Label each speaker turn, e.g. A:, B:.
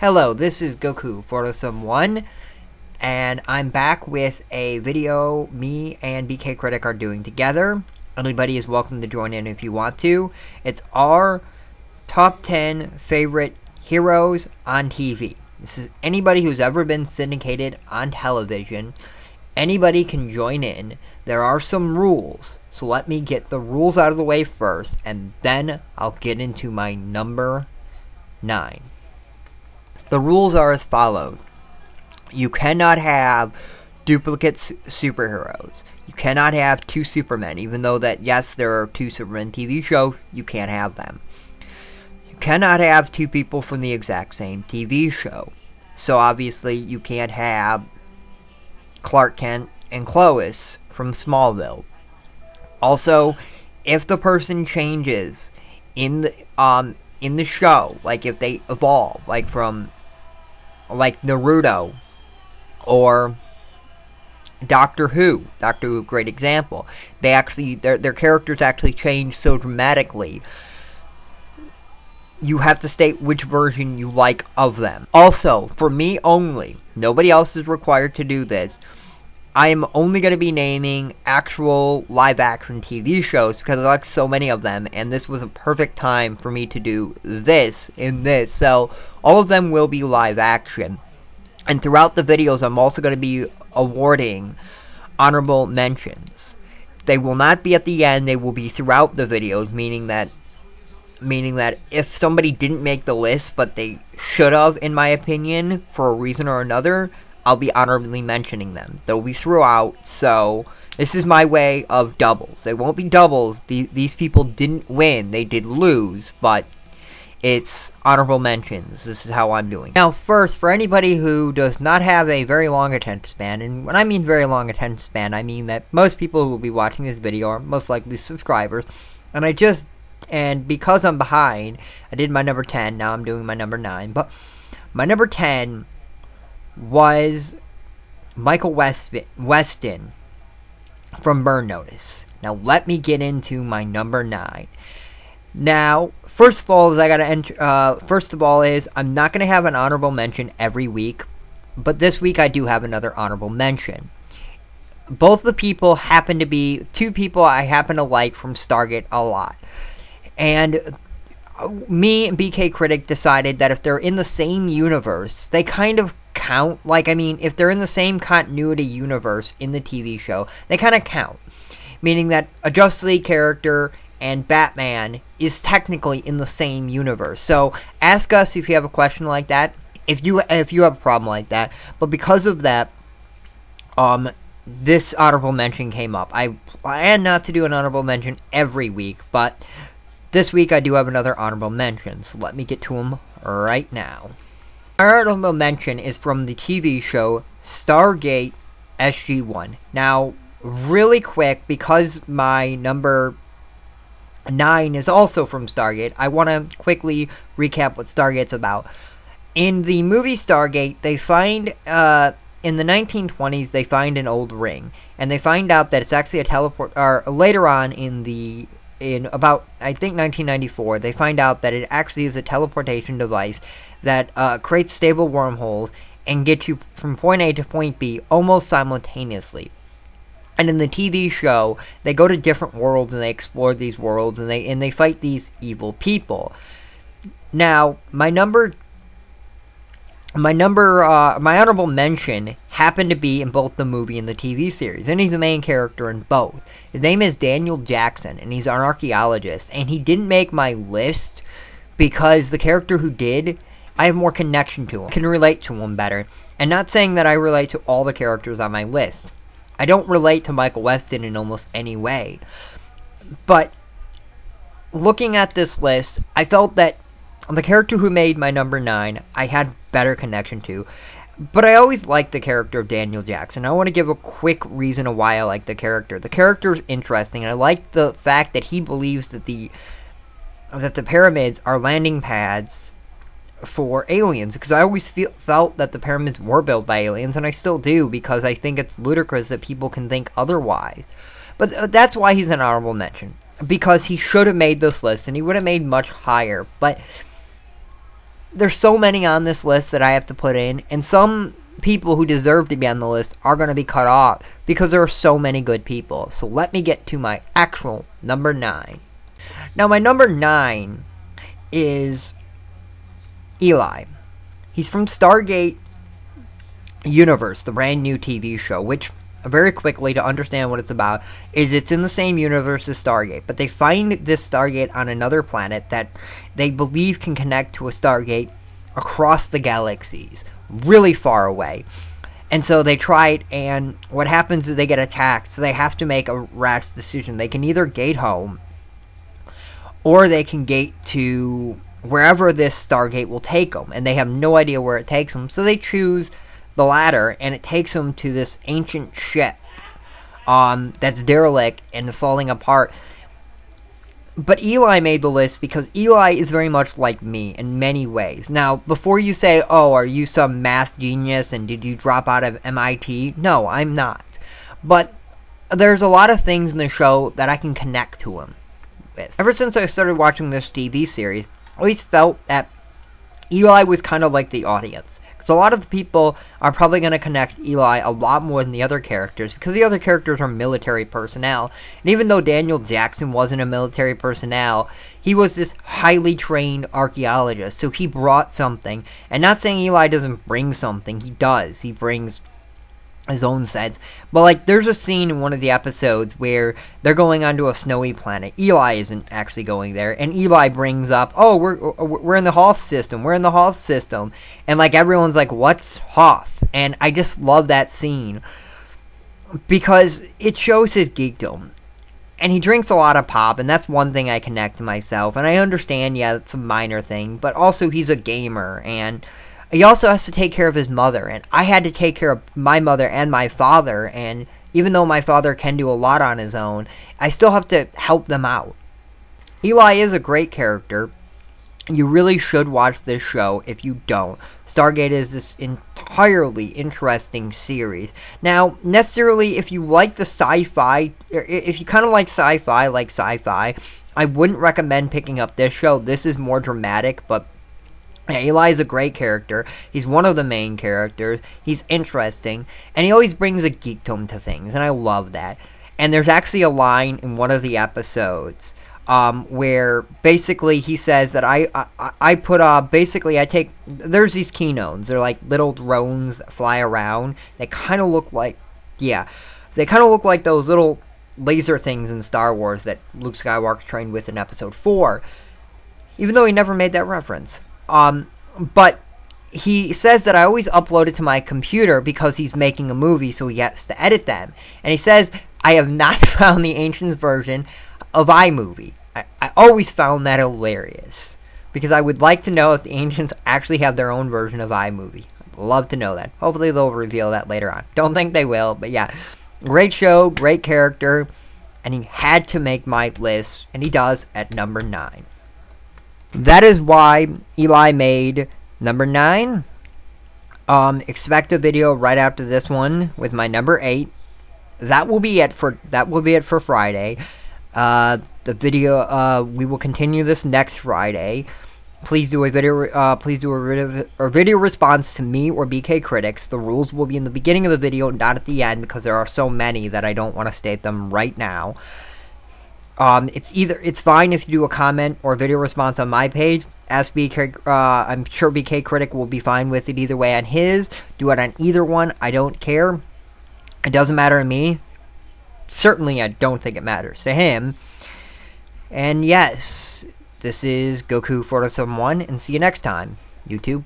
A: Hello, this is Goku Photosum1, and I'm back with a video me and BKcritic are doing together. Anybody is welcome to join in if you want to. It's our top 10 favorite heroes on TV. This is anybody who's ever been syndicated on television. Anybody can join in. There are some rules, so let me get the rules out of the way first, and then I'll get into my number 9. The rules are as follows. You cannot have duplicate superheroes. You cannot have two Supermen, even though that, yes, there are two Superman TV shows, you can't have them. You cannot have two people from the exact same TV show. So obviously you can't have Clark Kent and Lois from Smallville. Also, if the person changes in the show, like if they evolve, like from Naruto or Doctor Who, great example. They actually, their characters actually change so dramatically. You have to state which version you like of them. Also, for me only, nobody else is required to do this. I am only going to be naming actual live-action TV shows because I like so many of them, and this was a perfect time for me to do this in this. So, all of them will be live-action. And throughout the videos, I'm also going to be awarding honorable mentions. They will not be at the end, they will be throughout the videos, meaning that if somebody didn't make the list, but they should have, in my opinion, for a reason or another, I'll be honorably mentioning them. They'll be throughout, so this is my way of doubles. They won't be doubles. These people didn't win. They did lose, but it's honorable mentions. This is how I'm doing. Now, first, for anybody who does not have a very long attention span, and when I mean very long attention span, I mean that most people who will be watching this video are most likely subscribers, and because I'm behind, I did my number 10, now I'm doing my number 9, but my number 10 was Michael Weston from Burn Notice. Now let me get into my number 9. Now, first of all, I'm not gonna have an honorable mention every week, but this week I do have another honorable mention. Both the people happen to be two people I happen to like from Stargate a lot, and me and BKcritic decided that if they're in the same universe, they kind of count. Like, I mean, if they're in the same continuity universe in the TV show, they kind of count. Meaning that a Justice League character and Batman is technically in the same universe. So, ask us if you have a question like that, if you have a problem like that. But because of that, this honorable mention came up. I plan not to do an honorable mention every week, but this week I do have another honorable mention, so let me get to them right now. Our honorable mention is from the TV show Stargate SG-1. Now, really quick, because my number 9 is also from Stargate, I want to quickly recap what Stargate's about. In the movie Stargate, they find, in the 1920s, they find an old ring, and they find out that it's actually a teleport, or later on in about, I think, 1994, they find out that it actually is a teleportation device that creates stable wormholes and gets you from point A to point B almost simultaneously. And in the TV show, they go to different worlds and they explore these worlds and they fight these evil people. Now, my honorable mention happened to be in both the movie and the TV series, and he's the main character in both. His name is Daniel Jackson, and he's an archaeologist, and he didn't make my list because the character who did, I have more connection to him, can relate to him better. And not saying that I relate to all the characters on my list. I don't relate to Michael Weston in almost any way. But looking at this list, I felt that the character who made my number 9, I had better connection to. But I always liked the character of Daniel Jackson. I want to give a quick reason of why I like the character. The character is interesting, and I like the fact that he believes that the pyramids are landing pads for aliens, because I always felt that the pyramids were built by aliens, and I still do, because I think it's ludicrous that people can think otherwise. But that's why he's an honorable mention, because he should have made this list, and he would have made much higher. But there's so many on this list that I have to put in, and some people who deserve to be on the list are going to be cut off because there are so many good people. So let me get to my actual number 9. Now my number 9 is Eli. He's from Stargate Universe, the brand new TV show, which, very quickly, to understand what it's about, is it's in the same universe as Stargate, but they find this Stargate on another planet that they believe can connect to a Stargate across the galaxies, really far away. And so they try it, and what happens is they get attacked, so they have to make a rash decision. They can either gate home, or they can gate to wherever this Stargate will take them, and they have no idea where it takes them, so they choose the latter, and it takes them to this ancient ship that's derelict and falling apart. But Eli made the list because Eli is very much like me in many ways. Now, before you say, oh, are you some math genius and did you drop out of MIT? No, I'm not. But there's a lot of things in the show that I can connect to him with. Ever since I started watching this TV series, I always felt that Eli was kind of like the audience. So a lot of the people are probably going to connect Eli a lot more than the other characters, because the other characters are military personnel. And even though Daniel Jackson wasn't a military personnel, he was this highly trained archaeologist, so he brought something. And not saying Eli doesn't bring something, he does. He brings his own sense. But like, there's a scene in one of the episodes where they're going onto a snowy planet. Eli isn't actually going there, and Eli brings up, oh, we're in the Hoth system, we're in the Hoth system, and like everyone's like, what's Hoth? And I just love that scene because it shows his geekdom. And he drinks a lot of pop, and that's one thing I connect to myself. And I understand, yeah, it's a minor thing, but also he's a gamer, and he also has to take care of his mother, and I had to take care of my mother and my father, and even though my father can do a lot on his own, I still have to help them out. Eli is a great character. You really should watch this show if you don't. Stargate is this entirely interesting series. Now, necessarily, if you like the sci-fi, or if you kind of like sci-fi, I wouldn't recommend picking up this show. This is more dramatic, but Eli is a great character. He's one of the main characters. He's interesting. And he always brings a geekdom to things. And I love that. And there's actually a line in one of the episodes where basically he says that I take, there's these keynotes. They're like little drones that fly around. They kind of look like, they kind of look like those little laser things in Star Wars that Luke Skywalker trained with in Episode 4. Even though he never made that reference. But he says that I always upload it to my computer because he's making a movie, so he has to edit them. And he says, I have not found the Ancients version of iMovie. I always found that hilarious, because I would like to know if the Ancients actually have their own version of iMovie. I'd love to know that. Hopefully they'll reveal that later on. Don't think they will, but yeah. Great show, great character, and he had to make my list, and he does at number 9. That is why Eli made number 9. Expect a video right after this one with my number 8. That will be it for Friday. The video, we will continue this next Friday. Please do a video response to me or BKcritics. The rules will be in the beginning of the video, not at the end, because there are so many that I don't want to state them right now. It's fine if you do a comment or video response on my page. Ask BK, I'm sure BKcritic will be fine with it either way on his. Do it on either one. I don't care. It doesn't matter to me. Certainly, I don't think it matters to him. And yes, this is Goku 471, and see you next time, YouTube.